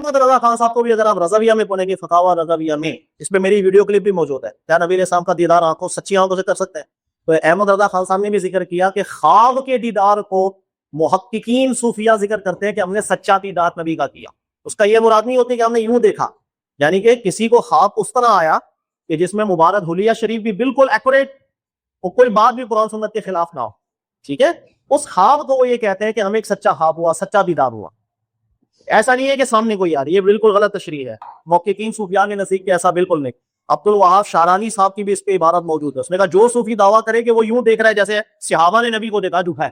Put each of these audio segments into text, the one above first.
احمد رضا خان صاحب کو بھی اگر آپ رضویہ میں پڑھیں گے، فتاوی رضویہ میں، اس پہ میری ویڈیو کلپ بھی موجود ہے، کیا نبی علیہ السلام کا دیدار آنکھوں سچی آنکھوں سے کر سکتے ہیں؟ تو احمد رضا خان صاحب نے بھی ذکر کیا کہ خواب کے دیدار کو محققین صوفیہ ذکر کرتے ہیں کہ ہم نے سچا دیدار نبی کا کیا. اس کا یہ مراد نہیں ہوتی کہ ہم نے یوں دیکھا، یعنی کہ کسی کو خواب اس طرح آیا کہ جس میں مبارک حلیہ شریف بھی بالکل ایکوریٹ اور کوئی بات بھی قرآن سنت کے خلاف نہ ہو، ٹھیک ہے، اس خواب کو وہ یہ کہتے ہیں کہ ہمیں ایک سچا خواب ہوا، سچا دیدار ہوا. ایسا نہیں ہے کہ سامنے کوئی آ رہی، یہ بالکل غلط تشریح ہے. محققین صوفیاء نے نصیب کے ایسا بالکل نہیں. عبد الوہاب شارانی صاحب کی بھی اس پہ عبارت موجود ہے، اس نے کہا جو صوفی دعویٰ کرے کہ وہ یوں دیکھ رہا ہے جیسے صحابہ نے نبی کو دیکھا، جھوٹا ہے،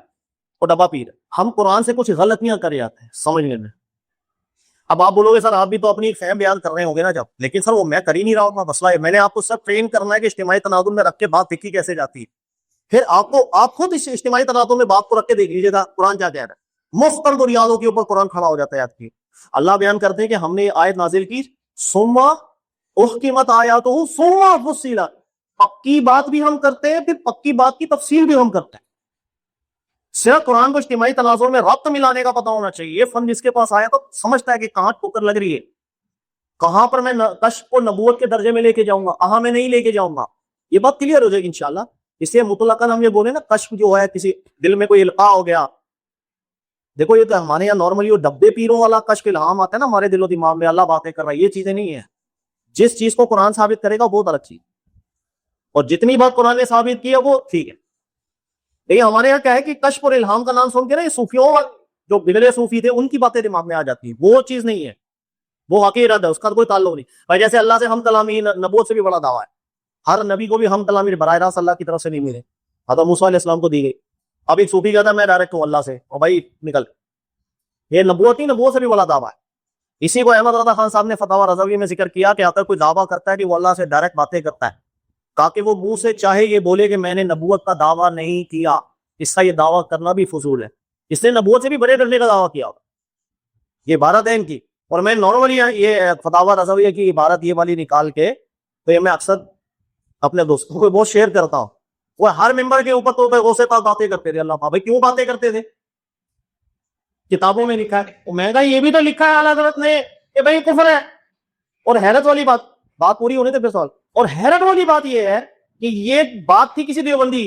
وہ ڈبا پیر ہے. ہم قرآن سے کچھ غلطیاں کر جاتے ہیں سمجھنے میں. اب آپ بولو گے سر آپ بھی تو اپنی فہم بیان کر رہے ہوں گے نا جب، لیکن سر وہ میں کر ہی نہیں رہا ہوں. مسئلہ ہے میں نے آپ کو سب ٹرین کرنا ہے کہ اجتماعی تناظر میں رکھ کے بات لکھی کیسے جاتی ہے. پھر آپ خود اس اجتماعی تناظر میں بات کو رکھ کے دیکھ لیجیے گا قرآن کیا کہہ رہا ہے. مفت بنیادوں کے اوپر قرآن کھڑا ہو جاتا ہے. آپ کی اللہ بیان کرتے ہیں کہ ہم نے یہ آیت نازل کی، ثم احکمت آیاتہ ثم فصلت، پکی بات بھی ہم کرتے ہیں، پھر پکی بات کی تفصیل بھی ہم کرتے ہیں. صرف قرآن کو اجتماعی تناظر میں ربط ملانے کا پتہ ہونا چاہیے. یہ فن جس کے پاس آیا تو سمجھتا ہے کہ کہاں ٹھوکر لگ رہی ہے، کہاں پر میں کشف کو نبوت کے درجے میں لے کے جاؤں گا، کہاں میں نہیں لے کے جاؤں گا. یہ بات کلیئر ہو جائے گی انشاءاللہ. اس لیے مطلقاً ہم یہ بولے نا کشف جو ہے کسی دل میں کوئی القاء ہو گیا، دیکھو یہ تو ہمارے یہاں نارملی وہ ڈبے پیروں والا کشف الہام آتا ہے نا ہمارے دل و دماغ میں، اللہ باتیں کر رہا ہے، یہ چیزیں نہیں ہیں. جس چیز کو قرآن ثابت کرے گا وہ بہت الگ چیز، اور جتنی بات قرآن نے ثابت کی ہے وہ ٹھیک ہے. لیکن ہمارے یہاں کیا ہے کہ کشف اور الہام کا نام سن کے نا یہ صوفیوں جو بگڑے صوفی تھے ان کی باتیں دماغ میں آ جاتی ہیں. وہ چیز نہیں ہے، وہ حقیقت ہے، اس کا کوئی تعلق نہیں. بھائی جیسے اللہ سے ہم کلامی نبوت سے بھی بڑا دعویٰ ہے. ہر نبی کو بھی ہم کلامی براہ راست اللہ کی طرف سے نہیں ملے، حضرت موسیٰ علیہ السلام کو دی گئی. اب ایک صوفی کہتا ہے میں ڈائریکٹ ہوں اللہ سے، اور بھائی نکل، یہ نبوت ہی نبوت سے بھی بڑا دعویٰ ہے. اسی کو احمد رضا خان صاحب نے فتاوی رضویہ میں ذکر کیا کہ اگر کوئی دعویٰ کرتا ہے کہ وہ اللہ سے ڈائریکٹ باتیں کرتا ہے، تاکہ وہ منہ سے چاہے یہ بولے کہ میں نے نبوت کا دعویٰ نہیں کیا، اس کا یہ دعویٰ کرنا بھی فضول ہے. اس نے نبوت سے بھی بڑے ڈرنے کا دعویٰ کیا ہوگا. یہ عبارت ہے ان کی. اور میں نارملی یہ فتاوی رضویہ کی عبارت یہ والی نکال کے تو یہ میں اکثر اپنے دوستوں کو بہت شیئر کرتا ہوں. وہ ہر ممبر کے اوپر تو غوث پاک باتیں کرتے تھے. اللہ پاک بھائی کیوں باتیں کرتے تھے؟ کتابوں میں لکھا ہے. میں کہا یہ بھی تو لکھا ہے اعلیٰ حضرت نے کہ بھائی کفر ہے. اور حیرت والی بات پوری ہونے تھے پھر سوال. اور حیرت والی بات یہ ہے کہ یہ بات تھی کسی دیوبندی،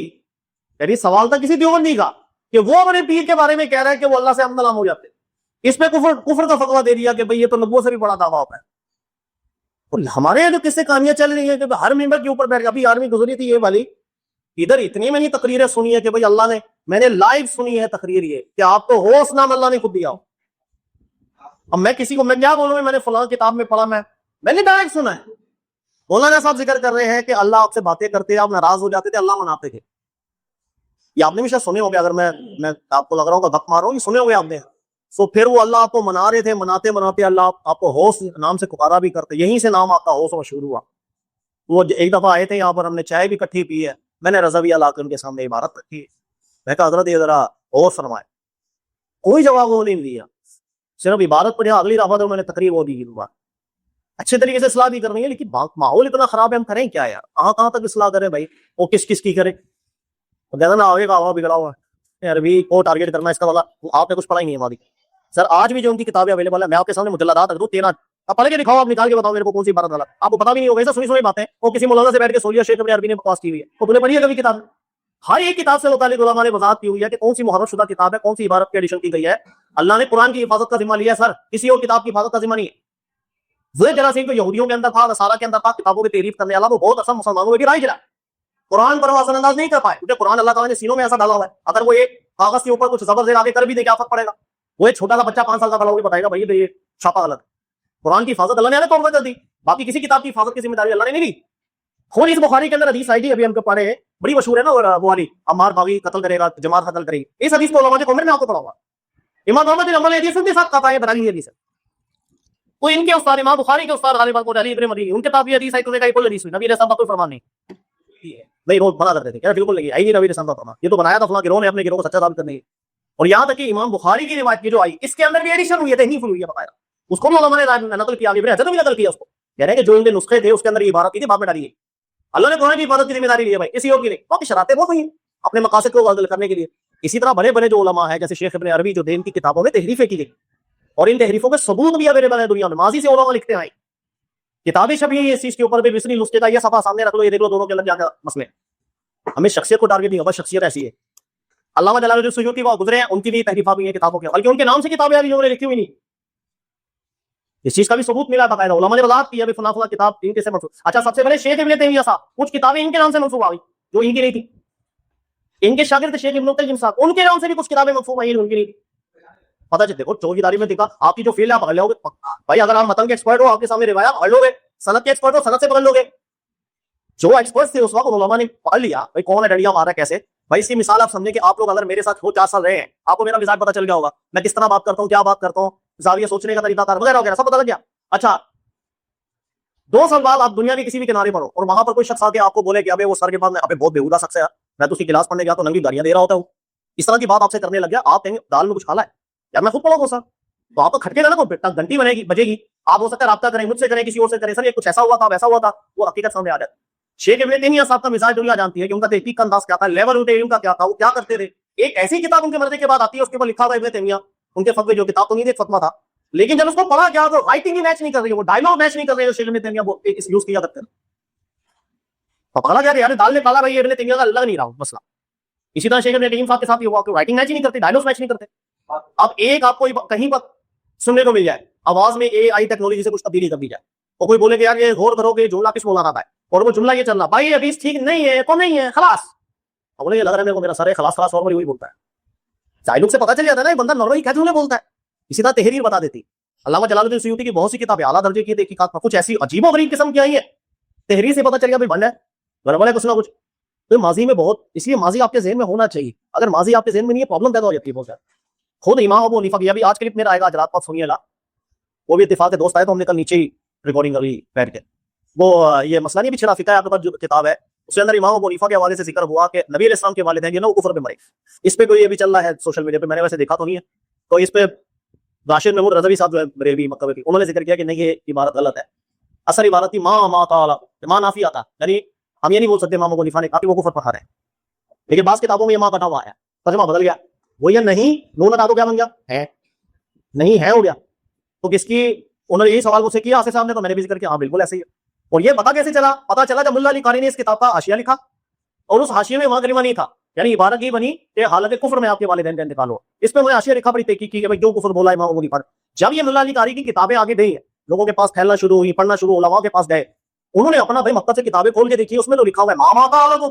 یعنی سوال تھا کسی دیوبندی کا کہ وہ اپنے پیر کے بارے میں کہہ رہا ہے کہ وہ اللہ سے ہم کلام ہو جاتے. اس پہ کفر کا فتویٰ دے دیا کہ بھئی یہ تو نبوت سے بھی بڑا دعویٰ ہوتا ہے. اور ہمارے یہاں جو قصے کہانیاں چل رہی ہیں کہ ہر ممبر کے اوپر بیٹھ کے، ابھی 11ویں گزری تھی یہ والی، ادھر اتنی میں ہی تقریریں سنی ہے کہ بھئی اللہ نے، میں نے لائیو سنی ہے تقریر یہ کہ آپ کو ہوش نام اللہ نے خود دیا ہو. اب میں کسی کو میں کیا بولوں میں نے فلاں کتاب میں پڑھا، میں نے ڈائریکٹ سنا ہے. مولانا صاحب ذکر کر رہے ہیں کہ اللہ آپ سے باتیں کرتے آپ ناراض ہو جاتے تھے، اللہ مناتے تھے. یہ آپ نے بھی شاید سنے ہو گے، اگر میں آپ کو لگ رہا ہوں کہ دھک مار رہا ہوں، یہ سنے ہو گے آپ نے. سو پھر وہ اللہ آپ کو منا رہے تھے، مناتے اللہ آپ کو ہوش نام سے پکارا بھی کرتے. یہیں سے نام آپ کا ہوش مشہور ہوا. وہ ایک دفعہ آئے تھے یہاں پر، ہم نے چائے بھی کٹھی پی ہے. میں نے رضویہ لا کر ان کے سامنے عبارت رکھی ہے. میں کہا حضرت یہ ذرا اور فرمائے. کوئی جواب وہ نہیں دیا، صرف عبارت پڑھا. اگلی دفعہ تو میں نے تقریر وہ دی، اچھے طریقے سے اصلاح بھی کرنی ہے، لیکن ماحول اتنا خراب ہے، ہم کریں کیا یار؟ کہاں تک اصلاح کریں بھائی؟ وہ کس کی کرے؟ کہنا نا آگے کا ہوا بگڑا ہوا ہے یار، بھی کو ٹارگیٹ کرنا اس کا والا. آپ نے کچھ پڑھا ہی نہیں ہے ہماری. سر آج بھی جو ان کی کتابیں اویلیبل ہے میں آپ کے سامنے مجلدات رکھ دوں 13، آپ پڑھ کے دکھاؤ، آپ نکال کے بتاؤ میرے کو کون سی عبارت والا. آپ کو پتا بھی نہیں ہوگا، سنی باتیں وہ کسی مولانا سے بیٹھ کے سولیا شیخ ابن عربی نے بکواس کی ہوئی ہے. وہ تم نے پڑھی ہے کبھی کتاب؟ ہر ایک کتاب سے متعلق علماء نے وضاحت کی ہوئی ہے کہ کون سی محرف شدہ کتاب ہے، کون سی عبارت کی ایڈیشن کی گئی ہے. اللہ نے قرآن کی حفاظت کا ذمہ لیا ہے سر، کسی اور کتاب کی حفاظت کا ذمہ نہیں ہے. ذوالفقار جراثیم تو یہودیوں کے اندر تھا، نصارہ کے اندر تھا، کتابوں کی تعریف کرنے والا وہ بہت اصل مسلمانوں کی رائے چلا. قرآن پر وہ اثر انداز نہیں کر پائے کیونکہ قرآن اللہ تعالیٰ نے سینوں میں ایسا ڈالا ہوا ہے. اگر وہ ایک کاغذ کے اوپر کچھ زبر زیر آگے کر بھی دے کیا فرق پڑے گا؟ وہ ایک چھوٹا سا بچہ 5 سال کا کھڑا ہو کے بتائے گا بھائی یہ چھاپا غلط. قرآن کی حفاظت اللہ نے توڑ کر دی، باقی کسی کتاب کی حفاظت کی ذمہ داری اللہ نے نہیں لی. خود اس بخاری کے اندر حدیث آئی تھی، ابھی ہم کو پڑھے ہیں، بڑی مشہور ہے نا وہ والی، عمار باغی قتل کرے گا، جماعت قتل کرے گی. اس حدیث کو علماء نے کامنٹ میں آپ کو پڑھا ہوا. امام محمد بن حنبل نے حدیث کے ساتھ کہا ہے بتا حدیث ہے. وہ ان کے استاد امام بخاری کے استاد غالباً کو علی ابن مدینی، ان کے کتاب یہ حدیث ہے کہ کوئی حدیث ہوئی نبی علیہ السلام کا کوئی فرمان نہیں وہ منع کرتے تھے کہ بالکل نہیں آئی نبی علیہ السلام کا فرمان، یہ تو بنایا تھا فلاں گروہ نے اپنے گروہ کو سچا ثابت کرنے کی. اور یہاں تک کہ امام بخاری کی روایت کی جو آئی اس کے اندر بھی ایڈیشن ہوئی ہے، تحریف ہوئی ہے بقایا. اس کو علماء نے نقل کیا، ابن حجر نے بھی نقل کیا اس کو، کہہ رہے ہیں کہ جو ان کے نسخے تھے اس کے اندر یہ عبارت تھی بعد میں ڈالی ہے. اللہ نے قرآن کی حفاظت کی ذمہ داری لی ہے بھائی، کسی اور کی نہیں. باقی شرائطیں بہت ہوئی اپنے مقاصد کو غلط کرنے کے لیے. اسی طرح بڑے بڑے جو علماء ہیں جیسے شیخ ابن عربی جو دین کی کتابوں میں تحریفیں کی گئی، اور ان تحریفوں کے ثبوت بھی اویلیبل ہے دنیا میں, ماضی سے علماء لکھتے آئے, کتابیں چھپی ہیں اس چیز کے اوپر بھی, بسنی نسخے کا یہ صفحہ سامنے رکھ لو, یہ دیکھ لو دونوں کے اندر کیا کیا مسئلے ہیں. ہمیں شخصیت کو ٹارگیٹ نہیں ہوگا, شخصیت ایسی ہے. علامہ جلال الدین سیوطی وہ گزرے ہیں, ان کی بھی تحریفات بھی ہیں کتابوں کے, بلکہ ان کے نام سے کتابیں ابھی انہوں نے لکھی ہوئی نہیں. اس چیز کا بھی ثبوت ملا باقاعدہ, علماء نے وضاحت کی ہے فلاں فلاں کتاب ان کے سے منسوب. اچھا سب سے پہلے شیخ ابن تیمیہ صاحب, کچھ کتابیں ان کے نام سے منسوب آئی جو ان کی نہیں تھی. ان کے شاگرد شیخ ابن القیم صاحب, ان کے نام سے بھی کچھ کتابیں منسوب آئی ان کی نہیں تھی. پتہ چلے دیکھو چوکیداری میں دیکھا آپ کی جو فیلڈ ہے آپ پکڑ لو گے بھائی. اگر آپ متن کے ایکسپرٹ ہو, آپ کے سامنے روایات پکڑ لو گے, سند کے ایکسپرٹ ہو, سند سے پکڑ لو گے. جو ایکسپرٹ تھے اس وقت علماء نے پکڑ لیا بھائی کون ہے ڈنڈیاں مارا کیسے. بھائی اس کی مثال آپ سمجھیں کہ آپ لوگ اگر میرے ساتھ ہو 4 سال رہے ہیں, آپ کو میرا مزاج پتہ چل گیا ہوگا, میں کس طرح بات کرتا ہوں, کیا بات کرتا ہوں, زاویہ سوچنے کا طریقہ کار وغیرہ وغیرہ سب پتہ لگ گیا. اچھا 2 سال بعد آپ دنیا کے کسی بھی کنارے پر ہو اور وہاں پر کوئی شخص آ کے آپ کو بولے کہ ابے وہ سر کے بعد میں ابے بہت بےہودہ شخص ہے, میں تو اس کی کلاس پڑھنے گیا تو ننگی گالیاں دے رہا ہوتا ہوں, اس طرح کی بات آپ سے کرنے لگ گیا, آپ کہیں گے دال میں کچھ کھالا ہے یار, میں خود پڑھوں گا سر, تو آپ کو کھٹکے گا نا, گھنٹی بجے گی. آپ ہو سکتا ہے رابطہ کریں, مجھ سے کریں, کسی اور سے کریں, سر یہ کچھ ایسا ہوا تھا ویسا ہوا تھا, وہ حقیقت سامنے آ جاتی. شیخ ابن تیمیہ صاحب کا مزاج دنیا جانتی ہے کہ ان کا تحقیق کا انداز کیا تھا, لیول ان کے علم کا کیا تھا, وہ کیا کرتے تھے. ایک ایسی کتاب ان کے مرنے کے بعد آتی ہے, اس کے اوپر لکھا ہوا ابن تیمیہ ان کے فتوے, جو کتاب تو نہیں تھی فتوا تھا, لیکن جب اس کو پڑھا گیا تو رائٹنگ ہی میچ نہیں کر رہی, وہ ڈائلاگ میچ نہیں کر رہے جو شیخ ابن تیمیہ یوز کیا کرتے ہیں. پکڑا گیا کہ یار دال نے کالا, بھائی ابن تیمیہ کا لگ نہیں رہا مسئلہ. اسی طرح شیخ ابن تیمیہ صاحب کے ساتھ یہ ہوا کہ رائٹنگ میچ ہی نہیں کرتے, ڈائلاگ میچ نہیں کرتے. اب ایک آپ کو کہیں پر سننے کو مل جائے آواز میں اے آئی ٹیکنالوجی سے کچھ تبدیلی کر دی جائے, اور کوئی بولے کہ یار یہ غور کرو کہ جملہ کس بولا رہا ہے, اور وہ جملہ یہ چل رہا بھائی حدیث ٹھیک نہیں ہے تو نہیں ہے خلاص, اور بولے یہ لگ رہا ہے میرے کو میرا سر ہے خلاص خلاص, اور وہی بولتا ہے. ڈائلاگ سے پتہ چل جاتا ہے نا یہ بندہ نارملی کیا جملے بولتا ہے. اسی طرح تحریر بتا دیتی. علامہ جلال الدین سیوطی کی بہت سی کتابیں اعلیٰ درجے کی تحقیقات میں کچھ ایسی عجیب و غریب قسم کی آئی ہیں, تحریر سے پتہ چل گیا بھائی بن ہے گڑبڑ ہے کچھ نہ کچھ. تو ماضی میں بہت, اس لیے ماضی آپ کے ذہن میں ہونا چاہیے. اگر ماضی آپ کے ذہن میں نہیں ہے پرابلم پیدا ہو جاتی ہے بہت زیادہ. خود امام ابو حنیفہ کی ابھی آج کلپ میرا آئے گا, حضرات پاک سنیے گا, وہ بھی اتفاق کے دوست آئے تو ہم نے کل نیچے ہی ریکارڈنگ کر لی بیٹھ کے. وہ یہ مسئلہ نہیں بھی چھڑا فقہ ہے آپ کے پاس جو کتاب ہے, اس کے اندر امام ابو حنیفہ کے حوالے سے ذکر ہوا کہ نبی علیہ السلام کے والدین جو نا وہ کفر پہ مرے. اس پہ کوئی یہ بھی چل رہا ہے سوشل میڈیا پہ, میں نے ویسے دیکھا تو نہیں ہے, تو اس پہ راشد محمود رضوی صاحب جو ہے بریلوی مکہ کی, انہوں نے ذکر کیا کہ نہیں یہ عبارت غلط ہے. اصل عبارت تھی ماں تعالی, ماں نافی آتا, یعنی ہم یہ نہیں بول سکتے امام ابو حنیفہ نے کہا کہ وہ کفر پڑھا رہے ہیں, لیکن بعض کتابوں میں یہ ماں کٹا ہوا ہے, ترجمہ بدل گیا. وہ یہ نہیں نون ہٹا دو کیا بن گیا ہے, نہیں ہے ہو گیا. تو کس کی, انہوں نے یہی سوال مجھ سے کیا آصف صاحب نے, تو میں نے بھی ذکر کیا ہاں بالکل ایسے ہی ہے. اور یہ پتا کیسے چلا, پتا چلا جب ملا علی قاری نے اس کتاب کا حاشیہ لکھا, اور اس حاشیے میں وہاں کلمہ نہیں تھا, یعنی عبارت یہ بنی کہ حالت کفر میں آپ کے والدین کا انتقال ہو. اس پہ انہوں نے حاشیہ لکھا, بڑی تحقیق کی کہ بھائی کیوں کفر بولا امام ابو حنیفہ نے. جب یہ ملا علی قاری کی کتابیں آگے گئی ہیں, لوگوں کے پاس پھیلنا شروع ہوئی, پڑھنا شروع, علماء کے پاس گئے, انہوں نے اپنا بھائی مکتب سے کتابیں کھول کے دیکھی, اس میں تو لکھا ہوا ہے ماں تعالی,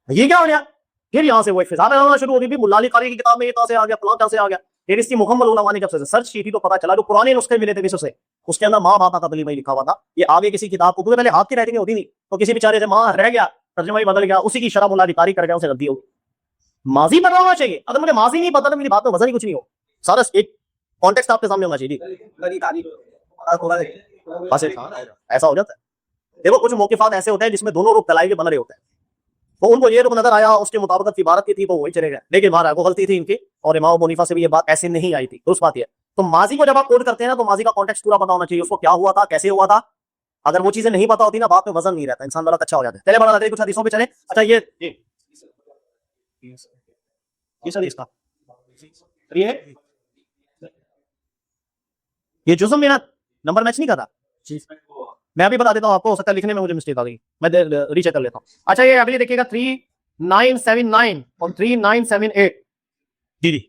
یہ کیا ہو گیا. پھر یہاں سے وہ فضا بنانا شروع ہو گئی, ملا علی قاری کی کتاب میں یہ کہاں سے آ گیا, فلاں کہاں سے آ گیا. پھر اس کی مکمل علماء نے جب سے سرچ کی تھی تو پتا چلا جو پرانے نسخے ملے تھے مصر سے, اس کے اندر ماں باپ کا کلمہ لکھا ہوا تھا. یہ آگے کسی کتاب کو, کیونکہ پہلے ہاتھ کی رائٹنگ ہوتی نہیں, تو کسی بیچارے سے ماں رہ گیا, ترجمہ ہی بدل گیا, اسی کی شرح ملا علی قاری کر گیا, اسے غلطی ہو. ماضی پتہ ہونا چاہیے. اگر مجھے ماضی نہیں پتا تو میری بات میں وزن ہی کچھ نہیں ہو. سارا ایک کانٹیکسٹ آپ کے سامنے ہونا چاہیے. ایسا ہو جاتا ہے. دیکھو کچھ موقفات ایسے ہوتے ہیں جس میں دونوں رخ دلائل کے بن رہے ہوتے ہیں, تو ان کو یہ رخ نظر آیا, اس کے مطابقت کی عبارت کی تھی تو وہی چلے گئے, لیکن مارا وہ غلطی تھی ان کی, اور امام ابو حنیفہ سے بھی یہ بات ایسے نہیں آئی تھی. درست بات یہ. تو ماضی کو جب آپ کوٹ کرتے ہیں نا, تو ماضی کا کانٹیکسٹ پورا پتا ہونا چاہیے, اس کو کیا ہوا تھا, کیسے ہوا تھا. اگر وہ چیزیں نہیں پتا ہوتی نا, بات میں وزن نہیں رہتا, انسان بڑا اچھا ہو جاتا ہے. پہلے بڑا کچھ حدیثوں پہ چلے. اچھا یہ جزم میرا نمبر میچ نہیں کرتا, میں ابھی بتا دیتا ہوں آپ کو, ہو سکتا ہے لکھنے میں مجھے مسٹیک آ گئی, میں ری چیک کر لیتا ہوں. اچھا یہ اگلی دیکھیے گا 3979 اور 3978. جی جی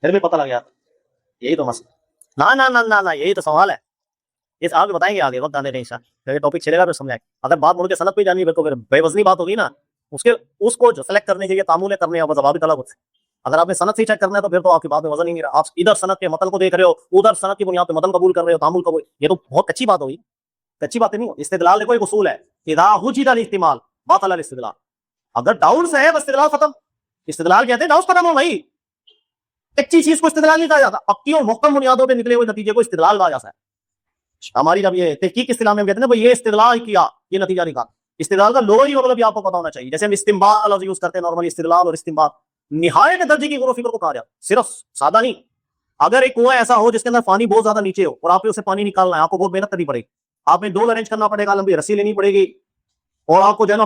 پھر بھی پتہ لگ گیا, یہی تو مسئلہ. نہ یہی تو سوال ہے. یہ آپ بتائیں گے آگے وقت آنے نہیں, ٹاپک چلے گا پھر سمجھائیں. اگر بات مڑ کے سند پہ جانی ہے تو پھر بے وزنی بات ہوگی نا, اس کو جو سلیکٹ کرنے کے لیے تعامل کرنے ہیں وہ ضوابط الگ ہوتے ہیں. اگر آپ نے سند سے چیک کرنا ہے تو پھر تو آپ کی بات میں وزن ہی نہیں رہا. آپ ادھر سند کے متن کو دیکھ رہے ہو, ادھر سند کی بنیاد پہ متن قبول کر رہے ہو, تعامل قبول, یہ تو بہت اچھی بات ہوگی. اچھی باتیں نہیں ہو. استدلال دیکھو ایک اصول ہے, اذا وجد الاحتمال بطل الاستدلال. اگر ڈاؤٹس ہے بس استدلال ختم. استدلال کہتے ہیں ڈاؤٹس ختم ہو بھائی. کچی چیز کو استدلال نہیں کہا جاتا, پکی اور محکم بنیادوں پہ نکلے ہوئے نتیجے کو استدلال کہا جاتا ہے. ہماری جب یہ تحقیق اصطلاح میں کہتے ہیں نا یہ استدلال کیا, یہ نتیجہ نکالا. استدلال کا لغوی مطلب آپ کو پتا ہونا چاہیے. جیسے ہم استنباط کا لفظ یوز کرتے ہیں نارملی, استدلال اور استنباط نہایت درجے کی غور و فکر کو کہا جاتا ہے, صرف سادہ نہیں. اگر ایک کنواں ایسا ہو جس کے اندر پانی بہت زیادہ نیچے ہو اور آپ نے اسے پانی نکالنا ہے, آپ کو بہت محنت کرنی پڑے گی. آپ میں ڈول ارینج کرنا پڑے گا, لمبی رسی لینی پڑے گی, اور آپ کو جو ہے نا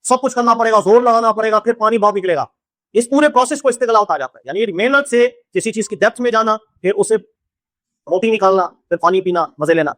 سب کچھ کرنا پڑے گا, زور لگانا پڑے گا, پھر پانی باہر نکلے گا. اس پورے پروسیس کو استغلاط آ جاتا ہے. یعنی محنت سے کسی چیز کی ڈیپتھ میں جانا, پھر اسے روٹی نکالنا, پھر پانی پینا, مزے لینا.